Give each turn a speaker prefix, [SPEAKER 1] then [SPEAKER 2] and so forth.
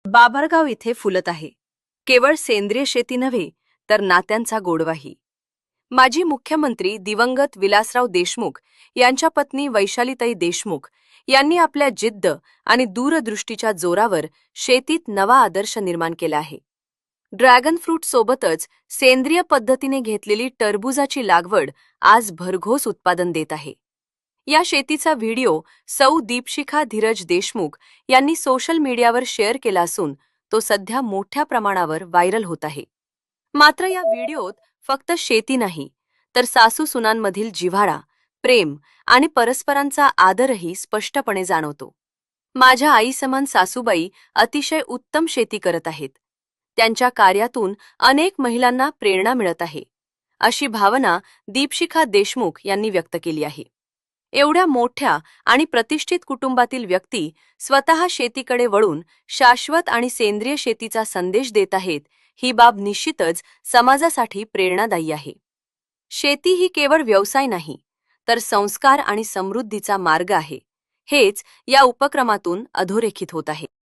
[SPEAKER 1] बाभरगाव इथे फुलत आहे केवळ सेंद्रिय शेती नव्हे तर नात्यांचा गोडवाही. माजी मुख्यमंत्री दिवंगत विलासराव देशमुख यांच्या पत्नी वैशालीताई देशमुख यांनी आपल्या जिद्द आणि दूरदृष्टीच्या जोरावर शेतीत नवा आदर्श निर्माण केला आहे. ड्रॅगन फ्रूट सोबतच सेंद्रिय पद्धतीने घेतलेली टरबूजाची लागवड आज भरघोस उत्पादन देत आहे. या शेतीचा व्हिडिओ सौ दीपशिखा धीरज देशमुख यांनी सोशल मीडियावर शेअर केला असून तो सध्या मोठ्या प्रमाणावर व्हायरल होत आहे. मात्र या व्हिडिओत फक्त शेती नाही तर सासू-सुनांमधील जिव्हाळा, प्रेम आणि परस्परांचा आदरही स्पष्टपणे जाणवतो. माझ्या आईसमान सासूबाई अतिशय उत्तम शेती करत आहेत. त्यांच्या कार्यातून अनेक महिलांना प्रेरणा मिळत आहे, अशी भावना दीपशिखा देशमुख यांनी व्यक्त केली आहे. एवढ्या मोठ्या आणि प्रतिष्ठित कुटुंबातील व्यक्ती स्वतः शेतीकडे वळून शाश्वत आणि सेंद्रिय शेतीचा संदेश देत आहेत, ही बाब निश्चितच समाजासाठी प्रेरणादायी आहे. शेती ही केवळ व्यवसाय नाही, तर संस्कार आणि समृद्धीचा मार्ग आहे. हेच या उपक्रमातून अधोरेखित होत आहे.